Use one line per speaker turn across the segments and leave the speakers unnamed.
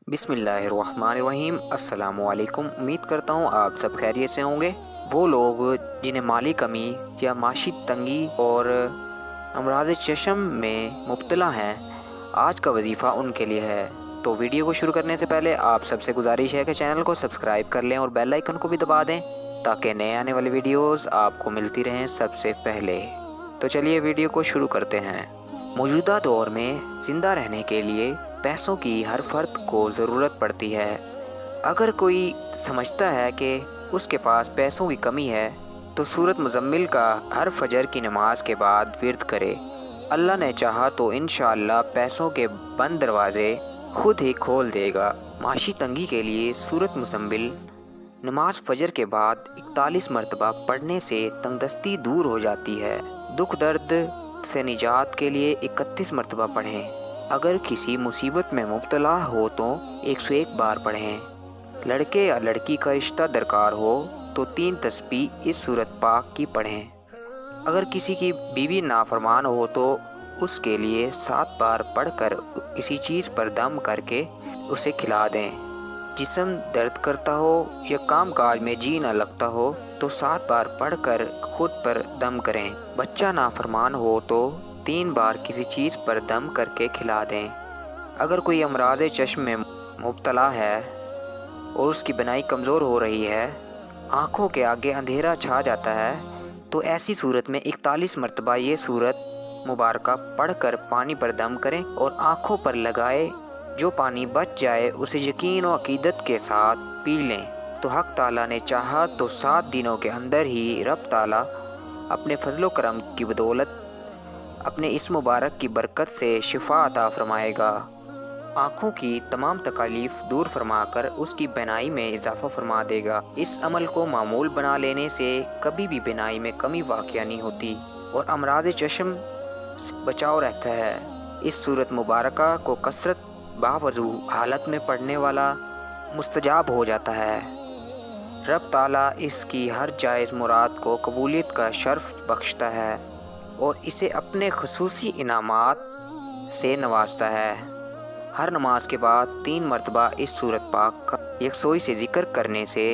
बिस्मिल्लाहिर्रहमानिर्रहीम। अस्सलामुअलैकुम। उम्मीद करता हूँ आप सब खैरियत से होंगे। वो लोग जिन्हें माली कमी या माशी तंगी और अमराज चशम में मुब्तला हैं, आज का वजीफ़ा उनके लिए है। तो वीडियो को शुरू करने से पहले आप सबसे गुजारिश है कि चैनल को सब्सक्राइब कर लें और बेल आइकन को भी दबा दें ताकि नए आने वाली वीडियोस आपको मिलती रहें सबसे पहले। तो चलिए वीडियो को शुरू करते हैं। मौजूदा दौर में ज़िंदा रहने के लिए पैसों की हर फर्द को ज़रूरत पड़ती है। अगर कोई समझता है कि उसके पास पैसों की कमी है तो सूरत मुज़म्मिल का हर फजर की नमाज के बाद विर्द करे। अल्लाह ने चाहा तो इंशाअल्लाह पैसों के बंद दरवाज़े खुद ही खोल देगा। माशी तंगी के लिए सूरत मुज़म्मिल नमाज फजर के बाद 41 मरतबा पढ़ने से तंगदस्ती दूर हो जाती है। दुख दर्द से निजात के लिए 31 मरतबा पढ़ें। अगर किसी मुसीबत में मुब्तला हो तो 101 बार पढ़ें। लड़के या लड़की का रिश्ता दरकार हो तो 3 तस्बीह इस सूरत पाक की पढ़ें। अगर किसी की बीवी नाफरमान हो तो उसके लिए 7 बार पढ़कर किसी चीज़ पर दम करके उसे खिला दें। जिस्म दर्द करता हो या काम काज में जी न लगता हो तो 7 बार पढ़कर खुद पर दम करें। बच्चा नाफरमान हो तो 3 बार किसी चीज़ पर दम करके खिला दें। अगर कोई अमराज चश्म में मुब्तला है और उसकी बनाई कमज़ोर हो रही है, आँखों के आगे अंधेरा छा जाता है, तो ऐसी सूरत में 41 मरतबा ये सूरत मुबारका पढ़कर पानी पर दम करें और आँखों पर लगाए। जो पानी बच जाए उसे यकीन और अकीदत के साथ पी लें तो हक़ ताला ने चाहा तो 7 दिनों के अंदर ही रब ताला अपने फजलो करम की बदौलत अपने इस मुबारक की बरकत से शिफा अता फरमाएगा। आँखों की तमाम तकालीफ दूर फरमाकर उसकी बिनाई में इजाफा फरमा देगा। इस अमल को मामूल बना लेने से कभी भी बिनाई में कमी वाक़या नहीं होती और अमराज चश्म से बचाव रहता है। इस सूरत मुबारका को कसरत बावजू हालत में पढ़ने वाला मुस्तजाब हो जाता है। रब ताला इसकी हर जायज़ मुराद को कबूलियत का शर्फ बख्शता है और इसे अपने खुसूसी इनामात से नवाजता है। हर नमाज के बाद 3 मरतबा इस सूरत पाक का यकसोई से ज़िक्र करने से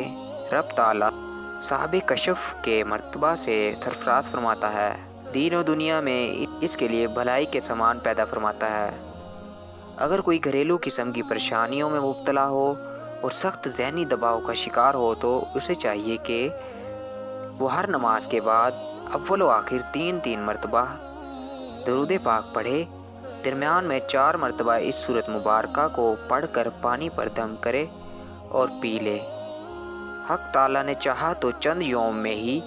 रब ताला साहिब कशफ के मरतबा से सरफराज फरमाता है। दीन और दुनिया में इसके लिए भलाई के सामान पैदा फरमाता है। अगर कोई घरेलू किस्म की परेशानियों में मुब्तला हो और सख्त ज़हनी दबाव का शिकार हो तो उसे चाहिए कि वो हर नमाज के बाद अव्वल व आखिर 3 मरतबा दरूद पाक पढ़े। दरमियान में 4 मरतबा इस सूरत मुबारका को पढ़कर पानी पर दम करे और पी ले। हक़ ताला ने चाहा तो चंद यौम में ही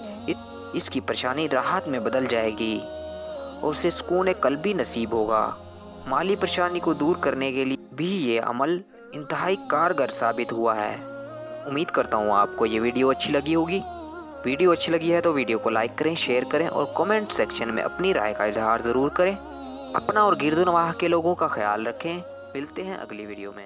इसकी परेशानी राहत में बदल जाएगी और उसे सुकून क़ल्बी नसीब होगा। माली परेशानी को दूर करने के लिए भी ये अमल इंतहाई कारगर साबित हुआ है। उम्मीद करता हूँ आपको ये वीडियो अच्छी लगी होगी। वीडियो अच्छी लगी है तो वीडियो को लाइक करें, शेयर करें और कमेंट सेक्शन में अपनी राय का इजहार ज़रूर करें। अपना और गिरदो नवाह के लोगों का ख्याल रखें। मिलते हैं अगली वीडियो में।